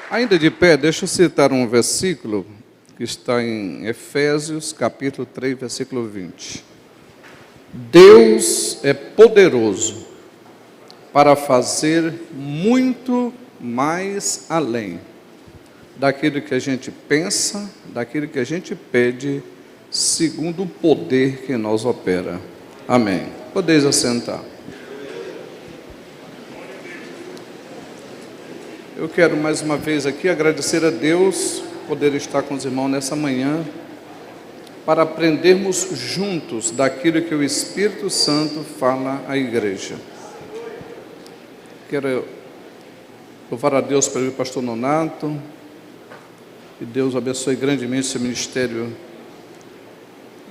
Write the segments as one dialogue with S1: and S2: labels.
S1: Ainda de pé, deixa eu citar um versículo que está em Efésios, capítulo 3, versículo 20. Deus é poderoso para fazer muito mais além daquilo que a gente pensa, daquilo que a gente pede, segundo o poder que em nós opera. Amém. Podeis assentar. Eu quero mais uma vez aqui agradecer a Deus poder estar com os irmãos nessa manhã para aprendermos juntos daquilo que o Espírito Santo fala à igreja. Quero louvar a Deus pelo pastor Nonato, que Deus abençoe grandemente seu ministério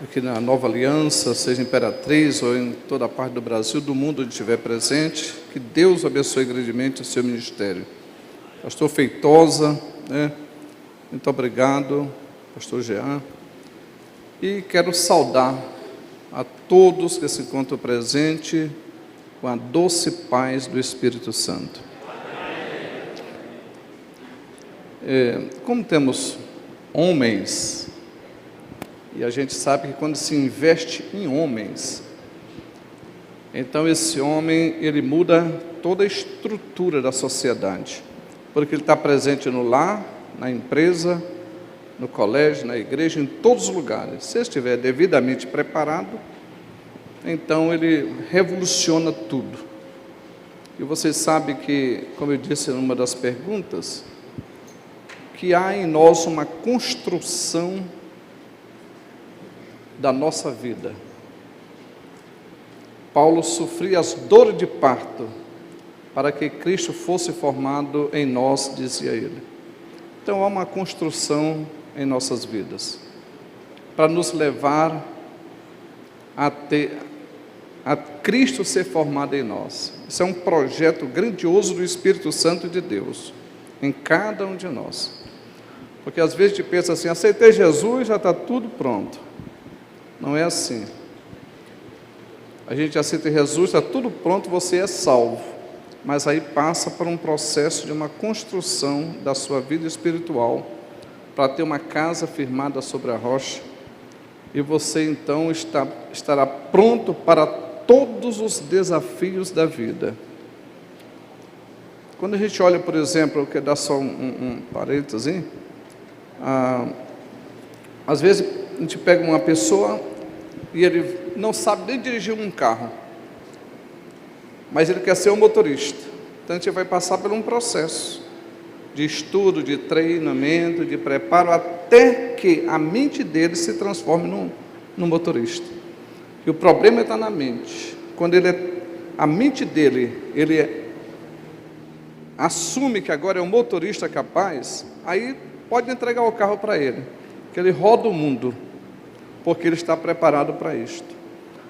S1: aqui na Nova Aliança, seja em Imperatriz ou em toda a parte do Brasil, do mundo onde estiver presente, que Deus abençoe grandemente o seu ministério. Pastor Feitosa, muito obrigado, pastor Jean, e quero saudar a todos que se encontram presentes com a doce paz do Espírito Santo. Como temos homens, e a gente sabe que quando se investe em homens, então esse homem, ele muda toda a estrutura da sociedade, porque ele está presente no lar, na empresa, no colégio, na igreja, em todos os lugares. Se ele estiver devidamente preparado, então ele revoluciona tudo. E você sabe que, como eu disse numa das perguntas, que há em nós uma construção da nossa vida. Paulo sofria as dores de parto para que Cristo fosse formado em nós, dizia ele. Então há uma construção em nossas vidas para nos levar a Cristo ser formado em nós. Isso é um projeto grandioso do Espírito Santo de Deus em cada um de nós. Porque às vezes a gente pensa assim, aceitei Jesus, já está tudo pronto. Não é assim. A gente aceita Jesus, está tudo pronto, você é salvo. Mas aí passa por um processo de uma construção da sua vida espiritual, para ter uma casa firmada sobre a rocha, e você então estará pronto para todos os desafios da vida. Quando a gente olha, por exemplo, eu quero dar só um parêntese, às vezes a gente pega uma pessoa e ele não sabe nem dirigir um carro, mas ele quer ser um motorista. Então a gente vai passar por um processo de estudo, de treinamento, de preparo, até que a mente dele se transforme num motorista. E o problema está na mente. Quando a mente dele, ele assume que agora é um motorista capaz, aí pode entregar o carro para ele, que ele roda o mundo, porque ele está preparado para isto.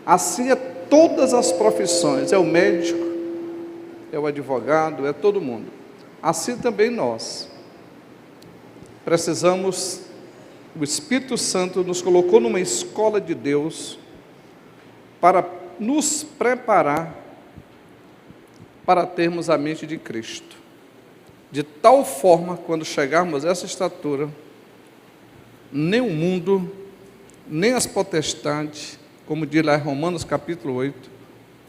S1: Assim é todas as profissões, é o médico, é o advogado, é todo mundo. Assim também nós precisamos, o Espírito Santo nos colocou numa escola de Deus para nos preparar para termos a mente de Cristo, de tal forma, quando chegarmos a essa estatura, nem o mundo, nem as potestades, como diz lá em Romanos capítulo 8,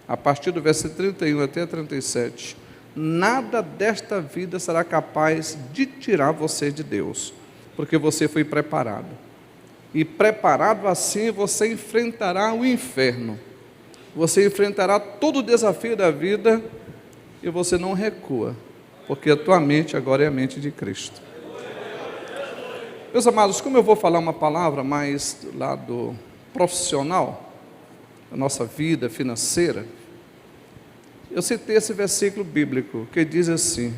S1: a partir do versículo 31 até 37, nada desta vida será capaz de tirar você de Deus, porque você foi preparado. E preparado assim, você enfrentará o inferno, você enfrentará todo o desafio da vida, e você não recua, porque a tua mente agora é a mente de Cristo. Meus amados, como eu vou falar uma palavra mais do lado profissional, da nossa vida financeira, eu citei esse versículo bíblico, que diz assim: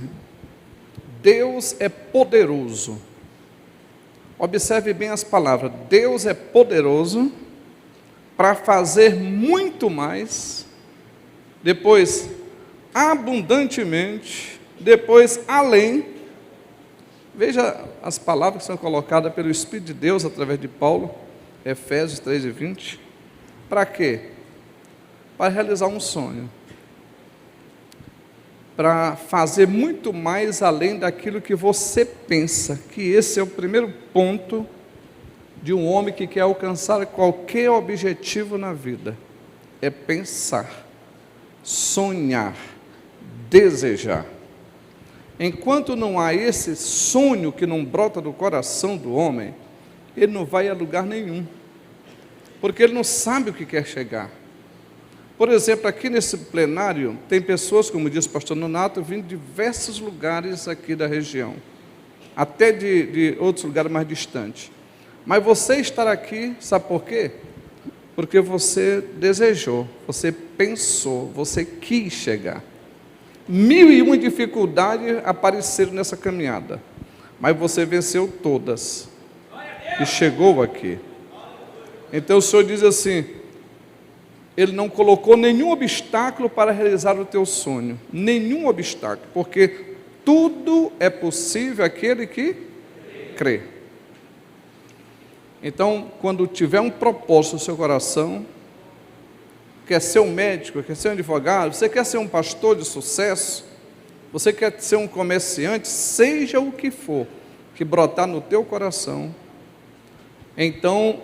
S1: Deus é poderoso. Observe bem as palavras. Deus é poderoso para fazer muito mais, depois abundantemente, depois além. Veja as palavras que são colocadas pelo Espírito de Deus através de Paulo, Efésios 3:20. Para quê? Para realizar um sonho. para fazer muito mais além daquilo que você pensa, que esse é o primeiro ponto de um homem que quer alcançar qualquer objetivo na vida, é pensar, sonhar, desejar. Enquanto não há esse sonho que não brota do coração do homem, ele não vai a lugar nenhum, porque ele não sabe o que quer chegar. Por exemplo, aqui nesse plenário, tem pessoas, como diz o pastor Nonato, vindo de diversos lugares aqui da região, até de outros lugares mais distantes. Mas você estar aqui, sabe por quê? Porque você desejou, você pensou, você quis chegar. 1001 dificuldades apareceram nessa caminhada, mas você venceu todas e chegou aqui. Então o Senhor diz assim, Ele não colocou nenhum obstáculo para realizar o teu sonho, nenhum obstáculo, porque tudo é possível àquele que crê. Então, quando tiver um propósito no seu coração, quer ser um médico, quer ser um advogado, você quer ser um pastor de sucesso, você quer ser um comerciante, seja o que for, que brotar no teu coração, então,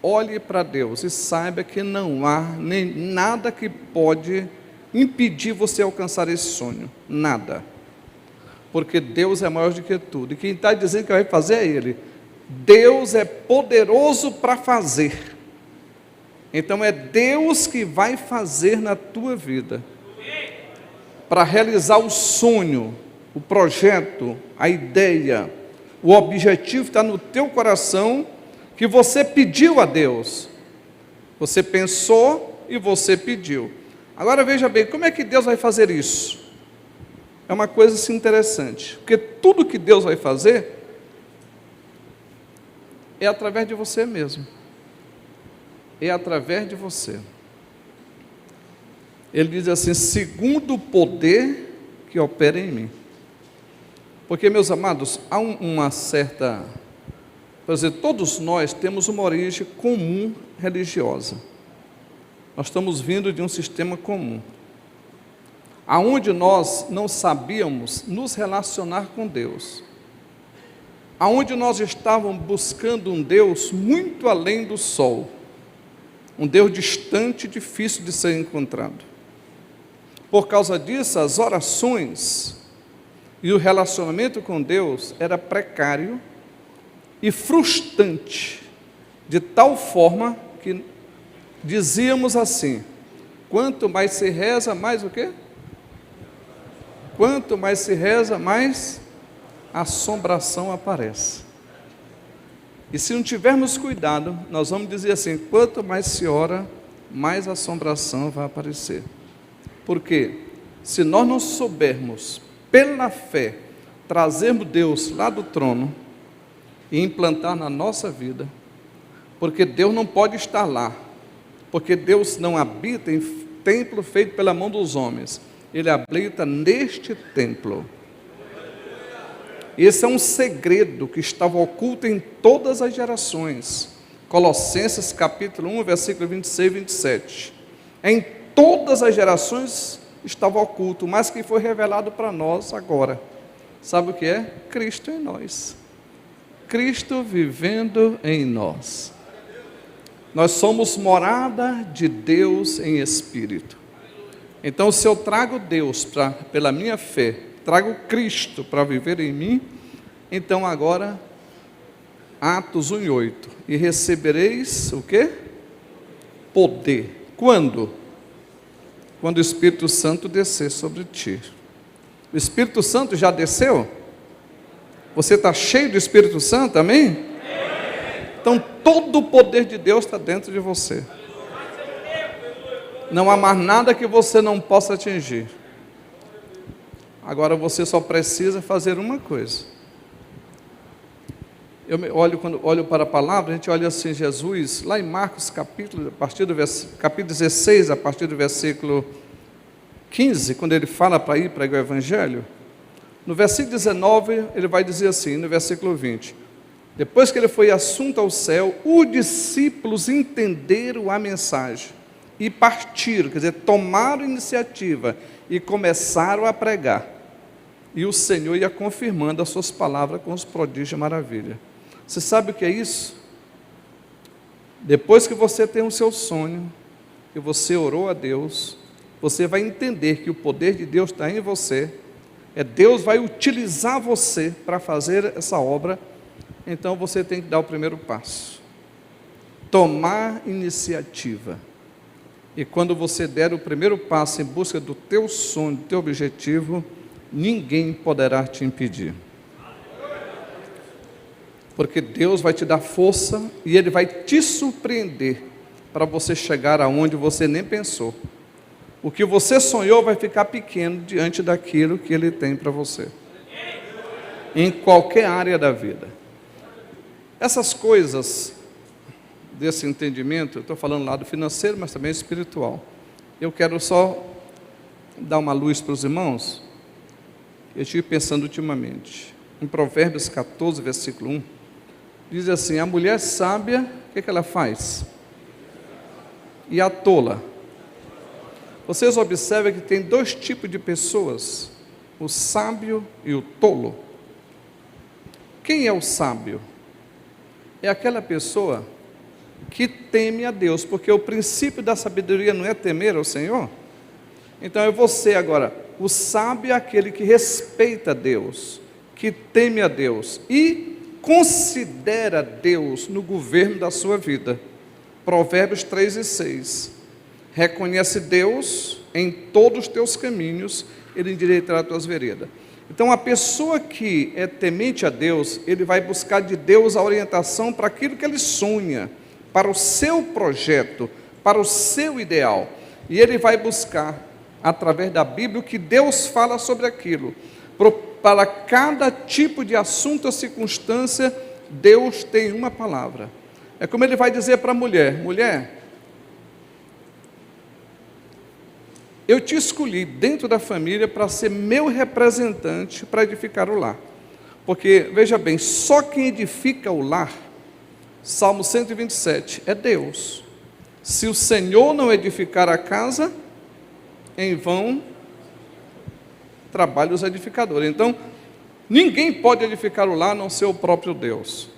S1: olhe para Deus e saiba que não há nem nada que pode impedir você alcançar esse sonho, nada, porque Deus é maior do que tudo, e quem está dizendo que vai fazer é Ele. Deus é poderoso para fazer, então é Deus que vai fazer na tua vida, para realizar o sonho, o projeto, a ideia, o objetivo está no teu coração, que você pediu a Deus, você pensou e você pediu. Agora veja bem, como é que Deus vai fazer isso? É uma coisa assim interessante, porque tudo que Deus vai fazer é através de você mesmo, é através de você. Ele diz assim, segundo o poder que opera em mim. Porque, meus amados, há uma certa, por exemplo, todos nós temos uma origem comum religiosa. Nós estamos vindo de um sistema comum, aonde nós não sabíamos nos relacionar com Deus, aonde nós estávamos buscando um Deus muito além do sol, um Deus distante, difícil de ser encontrado. Por causa disso, as orações e o relacionamento com Deus era precário e frustrante, de tal forma que dizíamos assim, quanto mais se reza, mais o quê? Quanto mais se reza, mais assombração aparece. E se não tivermos cuidado, nós vamos dizer assim, quanto mais se ora, mais assombração vai aparecer. Porque se nós não soubermos, pela fé, trazermos Deus lá do trono e implantar na nossa vida, porque Deus não pode estar lá, porque Deus não habita em templo feito pela mão dos homens, Ele habita neste templo. Esse é um segredo que estava oculto em todas as gerações. Colossenses capítulo 1, versículo 26 e 27. Em todas as gerações estava oculto, mas que foi revelado para nós agora. Sabe o que é? Cristo em nós. Cristo vivendo em nós. Nós somos morada de Deus em espírito. Então, se eu trago Deus pela minha fé, trago Cristo para viver em mim, então agora, Atos 1:8, e recebereis o quê? Poder. Quando? Quando o Espírito Santo descer sobre ti. O Espírito Santo já desceu? Você está cheio do Espírito Santo, amém? Então todo o poder de Deus está dentro de você. Não há mais nada que você não possa atingir. Agora você só precisa fazer uma coisa. Quando olho para a palavra, a gente olha assim, Jesus, lá em Marcos capítulo 16, a partir do versículo 15, quando ele fala para ir pregar o Evangelho, no versículo 19, ele vai dizer assim, no versículo 20, depois que ele foi assunto ao céu, os discípulos entenderam a mensagem e partiram, quer dizer, tomaram iniciativa e começaram a pregar. E o Senhor ia confirmando as suas palavras com os prodígios e maravilha. Você sabe o que é isso? Depois que você tem o seu sonho, que você orou a Deus, você vai entender que o poder de Deus está em você, Deus vai utilizar você para fazer essa obra, então você tem que dar o primeiro passo. Tomar iniciativa. E quando você der o primeiro passo em busca do teu sonho, do teu objetivo, ninguém poderá te impedir. Porque Deus vai te dar força e Ele vai te surpreender para você chegar aonde você nem pensou. O que você sonhou vai ficar pequeno diante daquilo que Ele tem para você. Em qualquer área da vida. Essas coisas desse entendimento, eu estou falando lado financeiro, mas também espiritual. Eu quero só dar uma luz para os irmãos. Eu estive pensando ultimamente. Em Provérbios 14, versículo 1, diz assim: a mulher sábia, o que ela faz? E a tola. Vocês observam que tem dois tipos de pessoas, o sábio e o tolo. Quem é o sábio? É aquela pessoa que teme a Deus, porque o princípio da sabedoria não é temer ao Senhor? Então é você agora, o sábio é aquele que respeita Deus, que teme a Deus e considera Deus no governo da sua vida. Provérbios 3 e 6. Reconhece Deus em todos os teus caminhos, Ele endireitará as tuas veredas. Então a pessoa que é temente a Deus, ele vai buscar de Deus a orientação para aquilo que ele sonha, para o seu projeto, para o seu ideal. E ele vai buscar, através da Bíblia, o que Deus fala sobre aquilo. Para cada tipo de assunto ou circunstância, Deus tem uma palavra. É como ele vai dizer para a mulher: mulher, eu te escolhi dentro da família para ser meu representante para edificar o lar. Porque, veja bem, só quem edifica o lar, Salmo 127, é Deus. Se o Senhor não edificar a casa, em vão trabalham os edificadores. Então, ninguém pode edificar o lar a não ser o próprio Deus.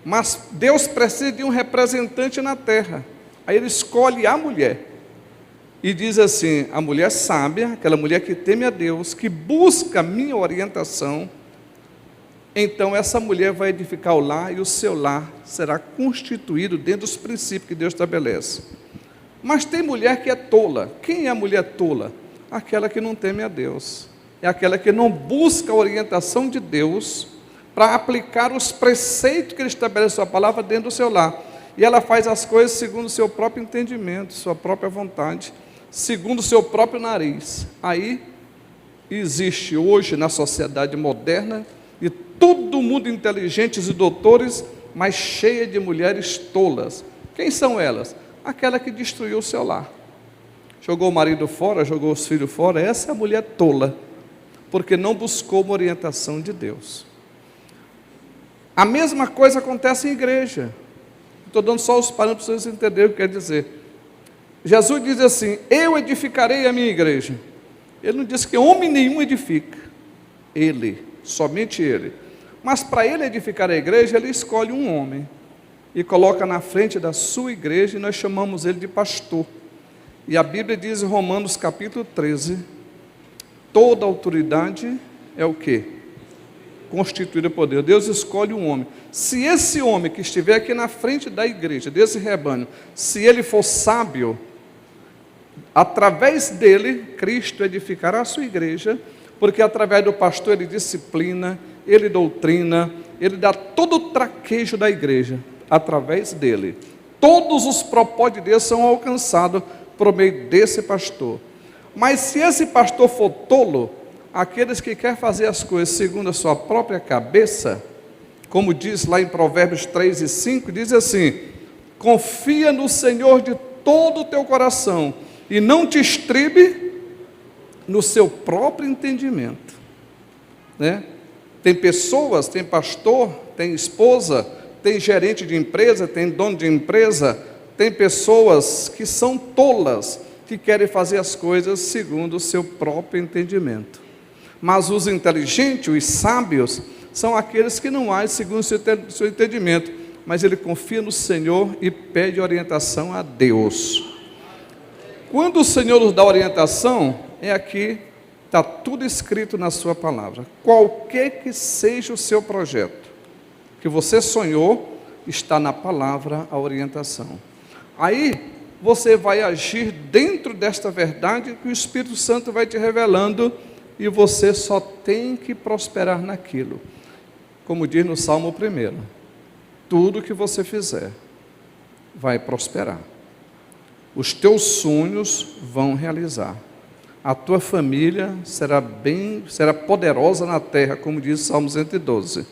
S1: Mas Deus precisa de um representante na terra. Aí Ele escolhe a mulher. E diz assim: a mulher sábia, aquela mulher que teme a Deus, que busca a minha orientação, então essa mulher vai edificar o lar e o seu lar será constituído dentro dos princípios que Deus estabelece. Mas tem mulher que é tola. Quem é a mulher tola? Aquela que não teme a Deus. É aquela que não busca a orientação de Deus para aplicar os preceitos que Ele estabelece a sua palavra dentro do seu lar. E ela faz as coisas segundo o seu próprio entendimento, sua própria vontade, segundo o seu próprio nariz. Aí existe hoje na sociedade moderna, e todo mundo inteligentes e doutores, mas cheia de mulheres tolas. Quem são elas? Aquela que destruiu o seu lar. Jogou o marido fora, jogou os filhos fora. Essa é a mulher tola, porque não buscou uma orientação de Deus. A mesma coisa acontece em igreja. Estou dando só os parâmetros para vocês entenderem o que quer dizer. Jesus diz assim: eu edificarei a minha igreja. Ele não diz que homem nenhum edifica. Ele, somente Ele. Mas para Ele edificar a igreja, Ele escolhe um homem e coloca na frente da sua igreja, e nós chamamos ele de pastor. E a Bíblia diz em Romanos capítulo 13, toda autoridade é o quê? Constituída por Deus. Deus escolhe um homem. Se esse homem que estiver aqui na frente da igreja, desse rebanho, se ele for sábio, através dele, Cristo edificará a sua igreja, porque através do pastor ele disciplina, ele doutrina, ele dá todo o traquejo da igreja, através dele. Todos os propósitos de Deus são alcançados por meio desse pastor. Mas se esse pastor for tolo, aqueles que querem fazer as coisas segundo a sua própria cabeça, como diz lá em Provérbios 3 e 5, diz assim: confia no Senhor de todo o teu coração, e não te estribe no seu próprio entendimento, né? Tem pessoas, tem pastor, tem esposa, tem gerente de empresa, tem dono de empresa, tem pessoas que são tolas, que querem fazer as coisas segundo o seu próprio entendimento. Mas os inteligentes, os sábios, são aqueles que não agem segundo o seu entendimento, mas ele confia no Senhor e pede orientação a Deus. Quando o Senhor nos dá orientação, é aqui, está tudo escrito na sua palavra. Qualquer que seja o seu projeto, que você sonhou, está na palavra a orientação. Aí, você vai agir dentro desta verdade que o Espírito Santo vai te revelando, e você só tem que prosperar naquilo. Como diz no Salmo 1, tudo que você fizer vai prosperar. Os teus sonhos vão realizar. A tua família será poderosa na terra, como diz o Salmo 112.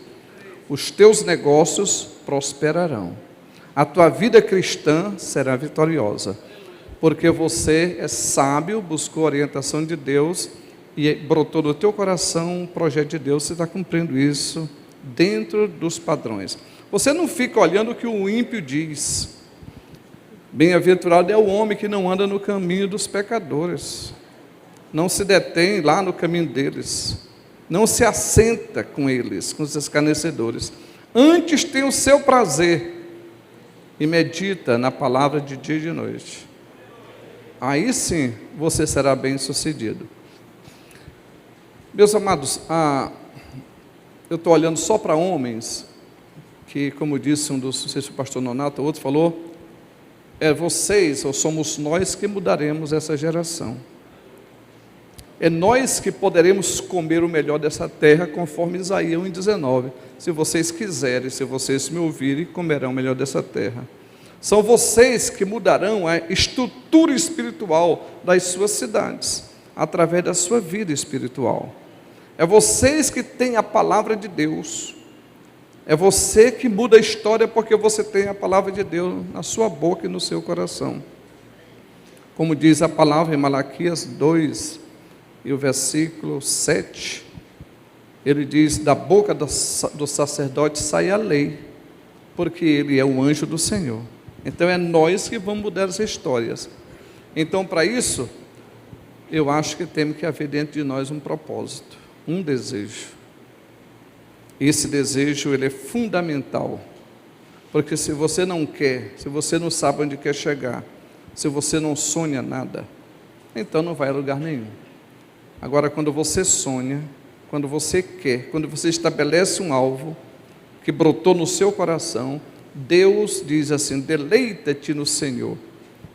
S1: Os teus negócios prosperarão. A tua vida cristã será vitoriosa, porque você é sábio, buscou a orientação de Deus e brotou no teu coração um projeto de Deus. Você está cumprindo isso dentro dos padrões. Você não fica olhando o que o ímpio diz. Bem-aventurado é o homem que não anda no caminho dos pecadores, não se detém lá no caminho deles, não se assenta com eles, com os escarnecedores. Antes tem o seu prazer e medita na palavra de dia e de noite. Aí sim você será bem-sucedido. Meus amados, eu estou olhando só para homens, que, como disse não sei se o pastor Nonato, outro falou, vocês ou somos nós que mudaremos essa geração. É nós que poderemos comer o melhor dessa terra, conforme Isaías 1,19. Se vocês quiserem, se vocês me ouvirem, comerão o melhor dessa terra. São vocês que mudarão a estrutura espiritual das suas cidades, através da sua vida espiritual. É vocês que têm a palavra de Deus. É você que muda a história, porque você tem a palavra de Deus na sua boca e no seu coração. Como diz a palavra em Malaquias 2, e o versículo 7, ele diz, da boca do sacerdote sai a lei, porque ele é o anjo do Senhor. Então é nós que vamos mudar as histórias. Então, para isso, eu acho que tem que haver dentro de nós um propósito, um desejo. Esse desejo, ele é fundamental, porque se você não quer, se você não sabe onde quer chegar, se você não sonha nada, então não vai a lugar nenhum. Agora, quando você sonha, quando você quer, quando você estabelece um alvo que brotou no seu coração, Deus diz assim, deleita-te no Senhor,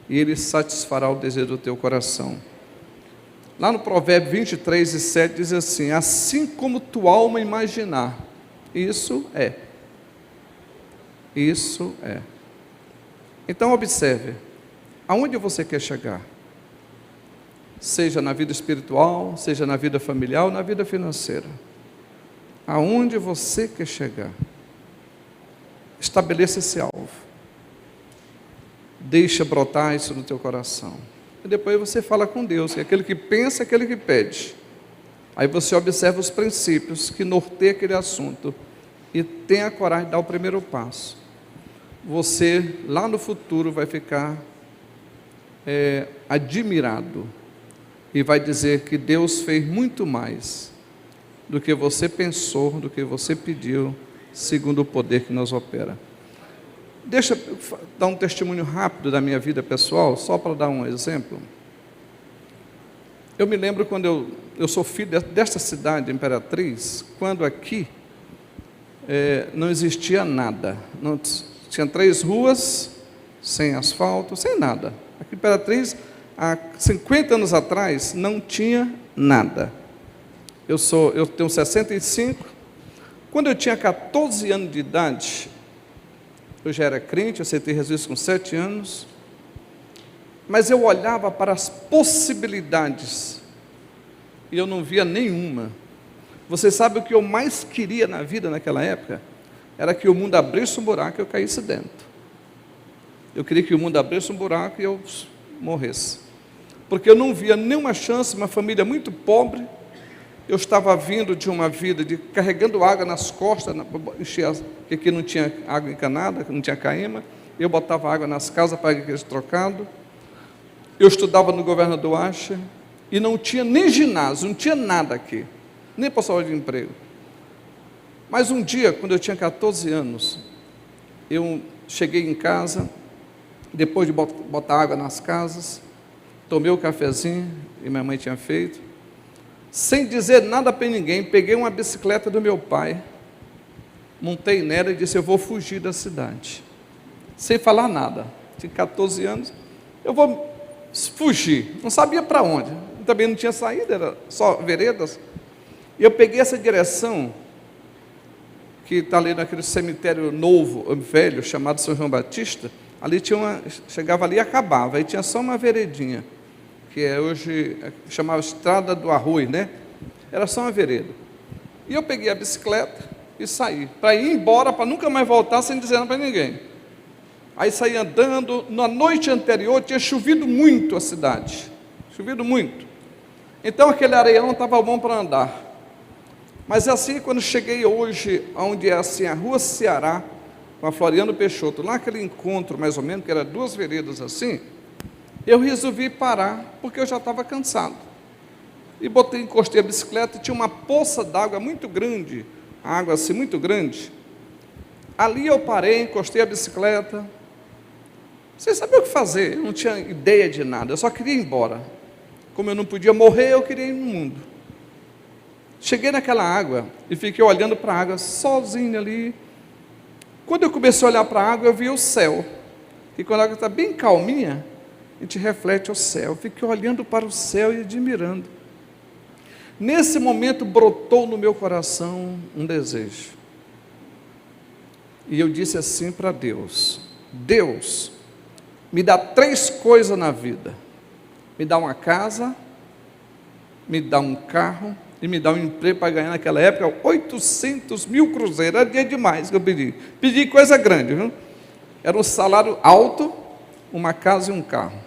S1: e Ele satisfará o desejo do teu coração. Lá no Provérbio 23:7 diz assim, assim como tua alma imaginar, isso é. Isso é. Então observe, aonde você quer chegar? Seja na vida espiritual, seja na vida familiar ou na vida financeira. Aonde você quer chegar? Estabeleça esse alvo. Deixa brotar isso no teu coração. E depois você fala com Deus, que aquele que pensa é aquele que pede. Aí você observa os princípios que norteiam aquele assunto e tem a coragem de dar o primeiro passo. Você, lá no futuro, vai ficar admirado e vai dizer que Deus fez muito mais do que você pensou, do que você pediu, segundo o poder que nos opera. Deixa eu dar um testemunho rápido da minha vida pessoal, só para dar um exemplo. Eu me lembro quando eu sou filho desta cidade, Imperatriz, quando aqui não existia nada. Não, tinha 3 ruas, sem asfalto, sem nada. Aqui em Imperatriz, há 50 anos atrás, não tinha nada. Eu tenho 65. Quando eu tinha 14 anos de idade, eu já era crente, aceitei Jesus com 7 anos, mas eu olhava para as possibilidades e eu não via nenhuma. Você sabe o que eu mais queria na vida naquela época? Era que o mundo abrisse um buraco e eu caísse dentro. Eu queria que o mundo abrisse um buraco e eu morresse, porque eu não via nenhuma chance. Uma família muito pobre, eu estava vindo de uma vida de carregando água nas costas, porque aqui não tinha água encanada, não tinha caíma, eu botava água nas casas para aqueles trocados. Eu estudava no Governador Acha e não tinha nem ginásio, não tinha nada aqui, nem possibilidade de emprego. Mas um dia, quando eu tinha 14 anos, eu cheguei em casa, depois de botar água nas casas, tomei o cafezinho que minha mãe tinha feito, sem dizer nada para ninguém, peguei uma bicicleta do meu pai, montei nela e disse: eu vou fugir da cidade, sem falar nada. Tinha 14 anos, eu vou fugir, não sabia para onde, também não tinha saída, era só veredas. E eu peguei essa direção, que está ali naquele cemitério novo, velho, chamado São João Batista. Ali tinha chegava ali e acabava, aí tinha só uma veredinha, que hoje chamava Estrada do Arroio, né? Era só uma vereda. E eu peguei a bicicleta e saí, para ir embora, para nunca mais voltar sem dizer nada para ninguém. Aí saí andando. Na noite anterior tinha chovido muito a cidade, chovido muito. Então aquele areião estava bom para andar. Mas assim, quando cheguei hoje, onde é assim a Rua Ceará, com a Floriano Peixoto, lá aquele encontro mais ou menos, que era 2 veredas assim, eu resolvi parar, porque eu já estava cansado. E encostei a bicicleta, e tinha uma poça d'água muito grande, água assim muito grande. Ali eu parei, encostei a bicicleta, sem saber o que fazer, eu não tinha ideia de nada, eu só queria ir embora. Como eu não podia morrer, eu queria ir no mundo. Cheguei naquela água e fiquei olhando para a água, sozinho ali. Quando eu comecei a olhar para a água, eu vi o céu. E quando a água está bem calminha, a gente reflete o céu. Eu fiquei olhando para o céu e admirando. Nesse momento brotou no meu coração um desejo. E eu disse assim para Deus: Deus, me dá 3 coisas na vida. Me dá uma casa, me dá um carro e me dá um emprego para ganhar naquela época 800 mil cruzeiros. Era dia demais que eu pedi. Pedi coisa grande, viu? Era um salário alto, uma casa e um carro.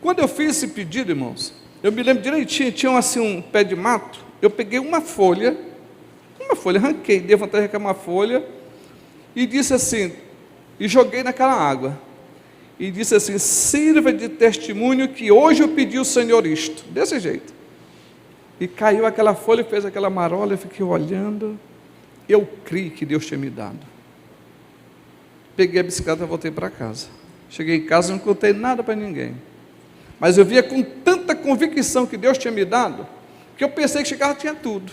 S1: Quando eu fiz esse pedido, irmãos, eu me lembro direitinho, tinha assim um pé de mato, eu peguei uma folha, arranquei, dei vontade de arrancar uma folha, e disse assim, e joguei naquela água, e disse assim: sirva de testemunho que hoje eu pedi ao Senhor isto, desse jeito. E caiu aquela folha, fez aquela marola, eu fiquei olhando, eu criei que Deus tinha me dado. Peguei a bicicleta e voltei para casa. Cheguei em casa, não contei nada para ninguém. Mas eu via com tanta convicção que Deus tinha me dado, que eu pensei que chegava tinha tudo.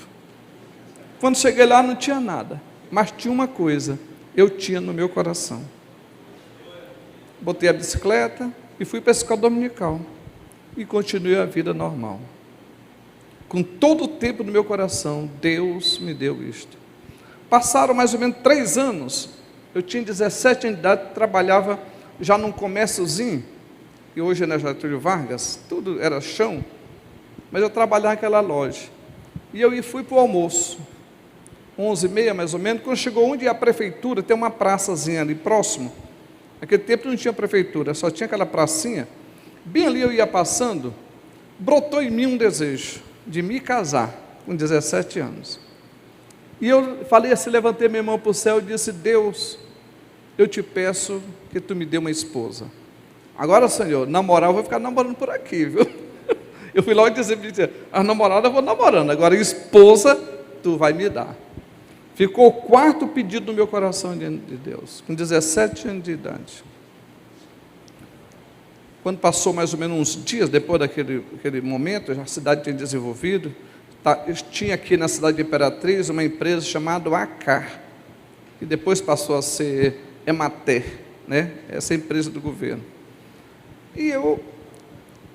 S1: Quando cheguei lá não tinha nada, mas tinha uma coisa, eu tinha no meu coração. Botei a bicicleta e fui para a escola dominical. E continuei a vida normal. Com todo o tempo no meu coração, Deus me deu isto. Passaram mais ou menos 3 anos, eu tinha 17 anos de idade, trabalhava já num comérciozinho, que hoje é na Getúlio Vargas, tudo era chão, mas eu trabalhava naquela loja. E eu fui para o almoço, 11h30 mais ou menos, quando chegou onde a prefeitura, tem uma praçazinha ali próximo. Naquele tempo não tinha prefeitura, só tinha aquela pracinha. Bem ali eu ia passando, brotou em mim um desejo de me casar, com 17 anos. E eu falei assim, levantei minha mão para o céu e disse: Deus, eu te peço que tu me dê uma esposa. Agora, Senhor, namorar eu vou ficar namorando por aqui, viu? Eu fui logo dizer, a namorada eu vou namorando, agora esposa tu vai me dar. Ficou o 4º pedido no meu coração diante de Deus, com 17 anos de idade. Quando passou mais ou menos uns dias depois daquele momento, a cidade tinha desenvolvido, tinha aqui na cidade de Imperatriz uma empresa chamada ACAR, que depois passou a ser Emater, né? Essa empresa do governo. E eu,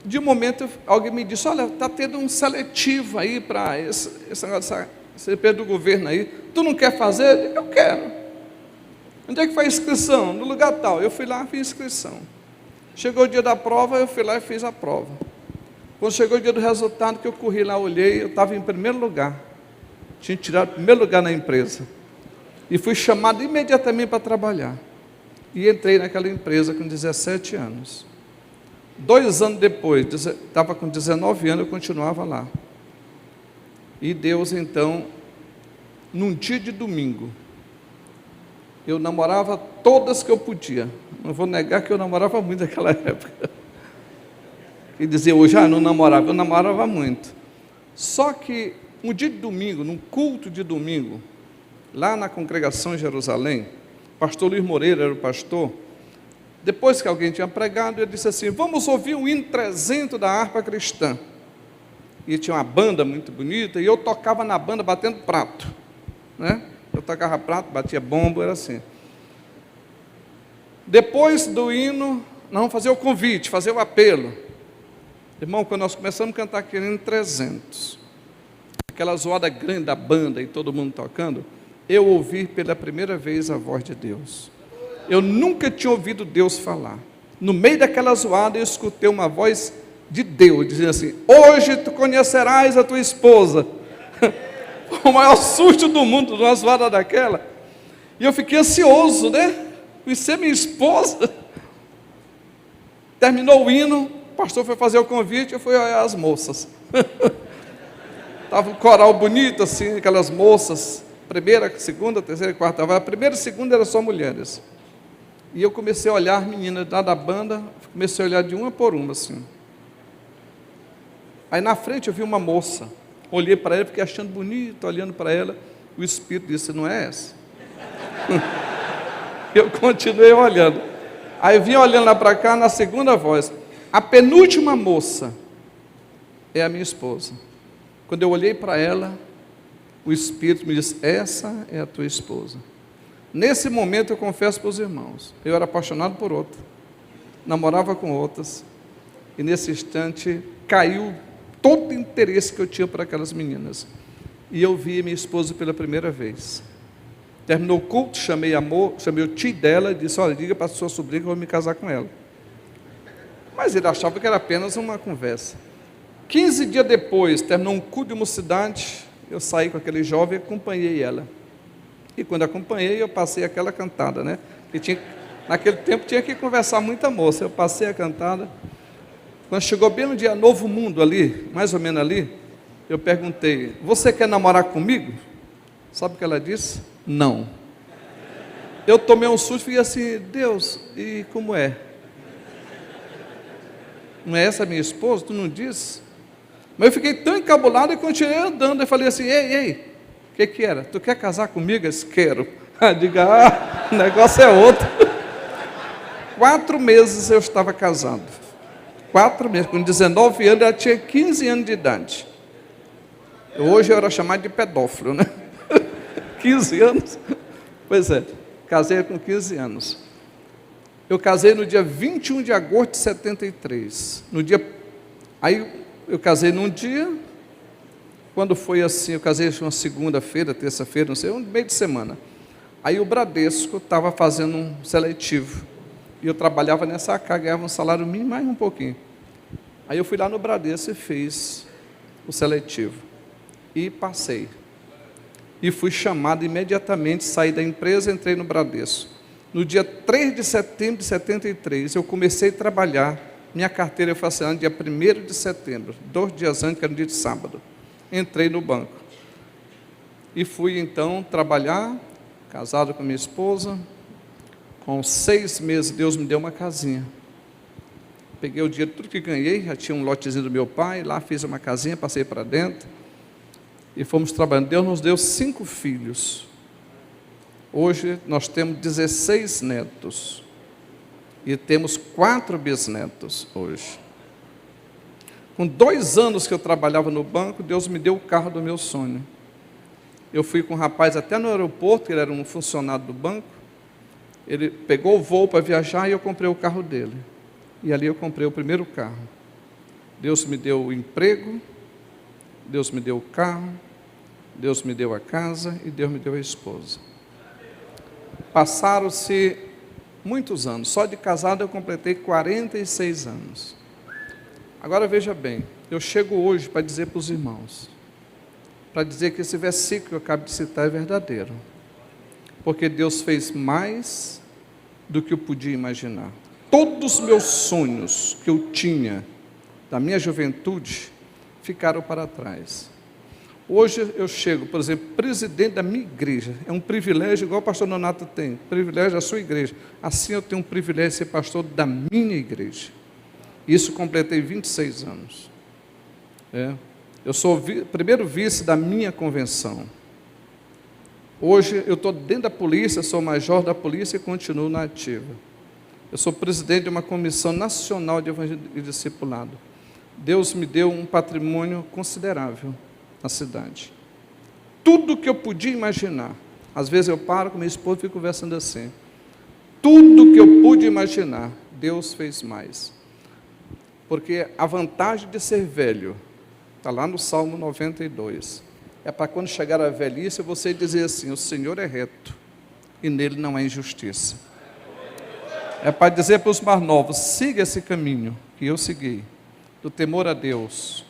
S1: de um momento, alguém me disse: olha, está tendo um seletivo aí para esse negócio, essa empresa do governo aí, tu não quer fazer? Eu quero. Onde é que faz inscrição? No lugar tal. Eu fui lá e fiz inscrição. Chegou o dia da prova, eu fui lá e fiz a prova. Quando chegou o dia do resultado, que eu corri lá, olhei, eu estava em primeiro lugar. Tinha tirado o primeiro lugar na empresa. E fui chamado imediatamente para trabalhar. E entrei naquela empresa com 17 anos. 2 anos depois, estava com 19 anos, eu continuava lá. E Deus, então, num dia de domingo, eu namorava todas que eu podia. Não vou negar que eu namorava muito naquela época. E dizer hoje, não namorava. Eu namorava muito. Só que um dia de domingo, num culto de domingo, lá na congregação em Jerusalém, o pastor Luiz Moreira era o pastor. Depois que alguém tinha pregado, ele disse assim: vamos ouvir o hino 300 da harpa cristã. E tinha uma banda muito bonita, e eu tocava na banda batendo prato, né? Eu tocava prato, batia bombo, era assim. Depois do hino, nós vamos fazer o convite, fazer o apelo. Irmão, quando nós começamos a cantar aquele hino 300, aquela zoada grande da banda e todo mundo tocando, eu ouvi pela primeira vez a voz de Deus. Eu nunca tinha ouvido Deus falar. No meio daquela zoada, eu escutei uma voz de Deus, dizendo assim: hoje tu conhecerás a tua esposa. O maior susto do mundo, numa zoada daquela. E eu fiquei ansioso, né? Conhecer minha esposa. Terminou o hino, o pastor foi fazer o convite, eu fui olhar as moças. Estava um coral bonito assim, aquelas moças, primeira, segunda, terceira e quarta. A primeira e segunda eram só mulheres. E eu comecei a olhar as meninas lá da banda, comecei a olhar de uma por uma, assim. Aí na frente eu vi uma moça, olhei para ela, fiquei achando bonito, olhando para ela, o Espírito disse: não é essa? Eu continuei olhando. Aí eu vim olhando lá para cá, na segunda voz, a penúltima moça é a minha esposa. Quando eu olhei para ela, o Espírito me disse: essa é a tua esposa. Nesse momento eu confesso para os irmãos, eu era apaixonado por outra, namorava com outras, e nesse instante caiu todo o interesse que eu tinha por aquelas meninas, e eu vi minha esposa pela primeira vez. Terminou o culto, chamei o tio dela e disse: olha, diga para a sua sobrinha que eu vou me casar com ela. Mas ele achava que era apenas uma conversa. 15 dias depois, terminou um culto de mocidade, eu saí com aquele jovem e acompanhei ela. E quando acompanhei, eu passei aquela cantada, né? Que naquele tempo tinha que conversar muita moça. Eu passei a cantada. Quando chegou bem no dia Novo Mundo ali, mais ou menos ali, eu perguntei: você quer namorar comigo? Sabe o que ela disse? Não. Eu tomei um susto e fiquei assim: Deus, e como é? Não é essa a minha esposa? Tu não disse? Mas eu fiquei tão encabulado e continuei andando. Eu falei assim: ei, o que era? Tu quer casar comigo? Eu disse: quero. Diga, o negócio é outro. 4 meses eu estava casado. 4 meses, com 19 anos, ela tinha 15 anos de idade. Hoje eu era chamado de pedófilo, né? 15 anos. Pois é, casei com 15 anos. Eu casei no dia 21 de agosto de 73. Aí eu casei num dia, quando foi assim, eu casei uma segunda-feira, terça-feira, não sei, um meio de semana. Aí o Bradesco estava fazendo um seletivo, e eu trabalhava nessa AK, ganhava um salário mínimo, mais um pouquinho. Aí eu fui lá no Bradesco e fiz o seletivo, e passei. E fui chamado imediatamente, saí da empresa, entrei no Bradesco. No dia 3 de setembro de 73, eu comecei a trabalhar, minha carteira foi assinada dia 1º de setembro, 2 dias antes, que era um dia de sábado. Entrei no banco. E fui então trabalhar, casado com minha esposa. Com 6 meses, Deus me deu uma casinha. Peguei o dinheiro, tudo que ganhei, já tinha um lotezinho do meu pai, lá fiz uma casinha, passei para dentro. E fomos trabalhando. Deus nos deu 5 filhos. Hoje nós temos 16 netos. E temos 4 bisnetos hoje. Com 2 anos que eu trabalhava no banco, Deus me deu o carro do meu sonho. Eu fui com um rapaz até no aeroporto, ele era um funcionário do banco. Ele pegou o voo para viajar e eu comprei o carro dele. E ali eu comprei o primeiro carro. Deus me deu o emprego, Deus me deu o carro, Deus me deu a casa e Deus me deu a esposa. Passaram-se muitos anos. Só de casado eu completei 46 anos. Agora veja bem, eu chego hoje para dizer para os irmãos, para dizer que esse versículo que eu acabo de citar é verdadeiro. Porque Deus fez mais do que eu podia imaginar. Todos os meus sonhos que eu tinha da minha juventude ficaram para trás. Hoje eu chego, por exemplo, presidente da minha igreja. É um privilégio, igual o pastor Nonato tem, privilégio da sua igreja. Assim eu tenho um privilégio de ser pastor da minha igreja. Isso completei 26 anos. Eu sou primeiro vice da minha convenção. Hoje eu estou dentro da polícia, sou major da polícia e continuo na ativa. Eu sou presidente de uma comissão nacional de evangelismo e discipulado. Deus me deu um patrimônio considerável na cidade. Tudo que eu podia imaginar. Às vezes eu paro com minha esposa e fico conversando assim. Tudo que eu pude imaginar, Deus fez mais. Porque a vantagem de ser velho, está lá no Salmo 92, é para quando chegar a velhice você dizer assim: o Senhor é reto e nele não há injustiça. É para dizer para os mais novos: siga esse caminho que eu segui, do temor a Deus,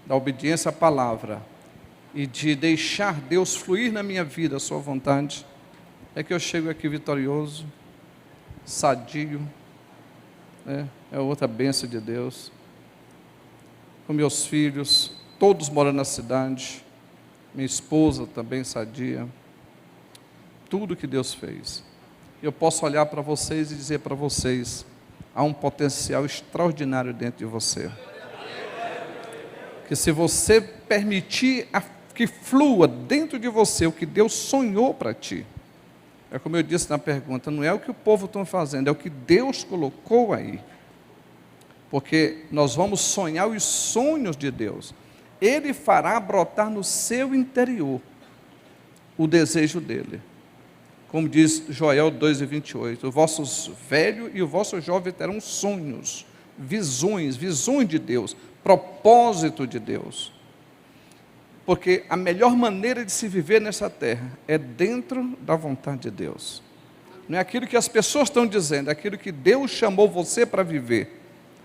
S1: da obediência à palavra e de deixar Deus fluir na minha vida a sua vontade, é que eu chego aqui vitorioso, sadio, é outra bênção de Deus, com meus filhos, todos morando na cidade, minha esposa também sadia, tudo que Deus fez. Eu posso olhar para vocês e dizer para vocês: há um potencial extraordinário dentro de você, que se você permitir que flua dentro de você o que Deus sonhou para ti, é como eu disse na pergunta, não é o que o povo está fazendo, é o que Deus colocou aí, porque nós vamos sonhar os sonhos de Deus. Ele fará brotar no seu interior o desejo dele. Como diz Joel 2:28, o vosso velho e o vosso jovem terão sonhos, visões de Deus, propósito de Deus. Porque a melhor maneira de se viver nessa terra é dentro da vontade de Deus. Não é aquilo que as pessoas estão dizendo, é aquilo que Deus chamou você para viver.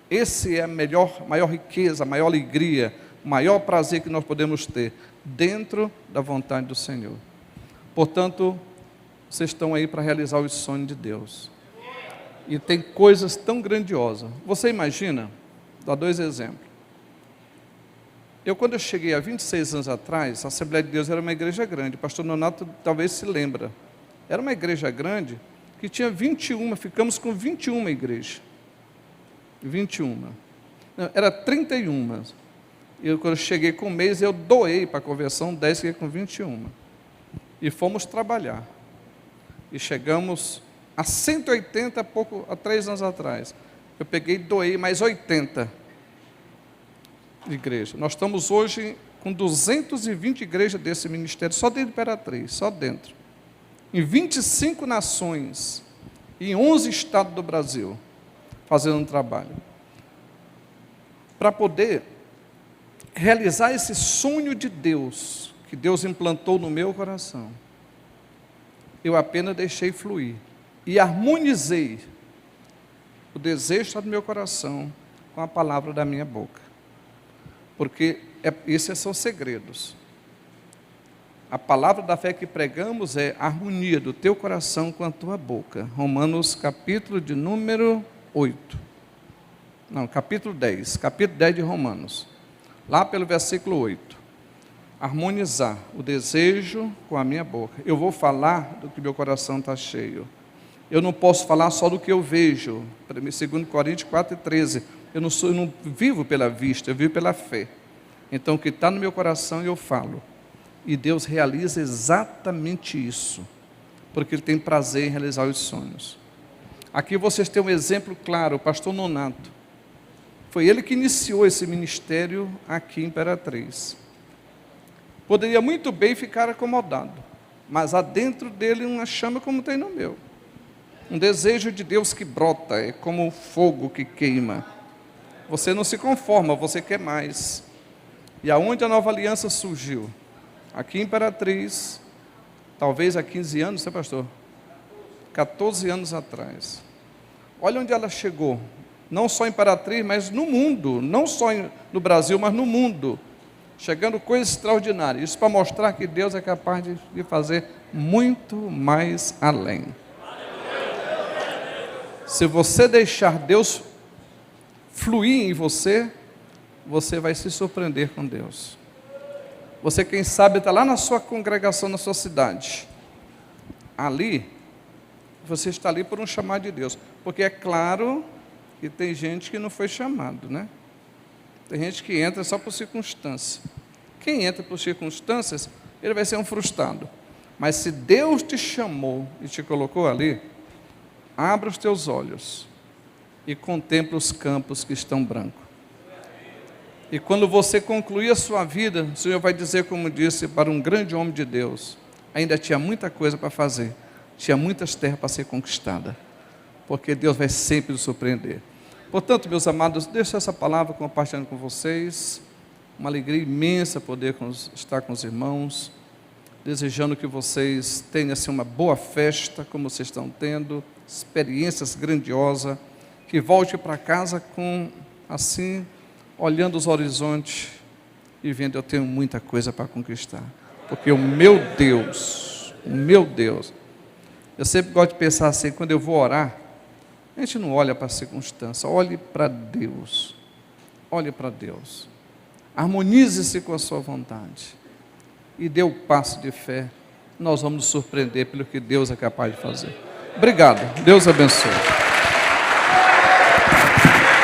S1: Esse é a maior riqueza, a maior alegria, o maior prazer que nós podemos ter, dentro da vontade do Senhor. Portanto, vocês estão aí para realizar os sonhos de Deus. E tem coisas tão grandiosas. Você imagina? Dá 2 exemplos. Quando eu cheguei há 26 anos atrás, a Assembleia de Deus era uma igreja grande. O pastor Nonato talvez se lembra. Era uma igreja grande que tinha 21, ficamos com 21 igrejas. 21. Não, era 31. Quando eu cheguei com um mês, eu doei para a conversão 10, fiquei com 21. E fomos trabalhar. E chegamos a 180 há 3 anos atrás. Eu peguei e doei mais 80 de igreja. Nós estamos hoje com 220 igrejas desse ministério, só dentro de Imperatriz, só dentro. Em 25 nações, em 11 estados do Brasil, fazendo um trabalho. Para poder realizar esse sonho de Deus, que Deus implantou no meu coração, eu apenas deixei fluir e harmonizei o desejo do meu coração com a palavra da minha boca. Porque esses são segredos. A palavra da fé que pregamos é a harmonia do teu coração com a tua boca. Romanos capítulo de número 8. Não, capítulo 10. Capítulo 10 de Romanos. Lá pelo versículo 8. Harmonizar o desejo com a minha boca. Eu vou falar do que meu coração está cheio. Eu não posso falar só do que eu vejo. 2 Coríntios 4:13. Eu não vivo pela vista, eu vivo pela fé. Então o que está no meu coração eu falo. E Deus realiza exatamente isso. Porque Ele tem prazer em realizar os sonhos. Aqui vocês têm um exemplo claro, o pastor Nonato. Foi ele que iniciou esse ministério aqui em Imperatriz. Poderia muito bem ficar acomodado, mas há dentro dele uma chama como tem no meu. Um desejo de Deus que brota, é como um fogo que queima. Você não se conforma, você quer mais. E aonde a nova aliança surgiu? Aqui em Imperatriz, talvez há 15 anos, né, pastor? 14 anos atrás. Olha onde ela chegou. Não só em Imperatriz, mas no mundo. Não só no Brasil, mas no mundo. Chegando coisas extraordinárias. Isso para mostrar que Deus é capaz de fazer muito mais além. Se você deixar Deus fluir em você, você vai se surpreender com Deus. Você, quem sabe, está lá na sua congregação, na sua cidade. Ali, você está ali por um chamado de Deus. Porque é claro E tem gente que não foi chamado, né? Tem gente que entra só por circunstância. Quem entra por circunstâncias, ele vai ser um frustrado. Mas se Deus te chamou e te colocou ali, abra os teus olhos e contempla os campos que estão brancos. E quando você concluir a sua vida, o Senhor vai dizer, como disse para um grande homem de Deus, ainda tinha muita coisa para fazer, tinha muitas terras para ser conquistada, porque Deus vai sempre nos surpreender. Portanto, meus amados, deixo essa palavra compartilhando com vocês, uma alegria imensa poder estar com os irmãos, desejando que vocês tenham assim, uma boa festa, como vocês estão tendo, experiências grandiosas, que volte para casa com, assim, olhando os horizontes e vendo, eu tenho muita coisa para conquistar, porque o meu Deus, eu sempre gosto de pensar assim, quando eu vou orar, a gente não olha para a circunstância, olhe para Deus, harmonize-se com a sua vontade, e dê o passo de fé, nós vamos nos surpreender pelo que Deus é capaz de fazer. Obrigado, Deus abençoe.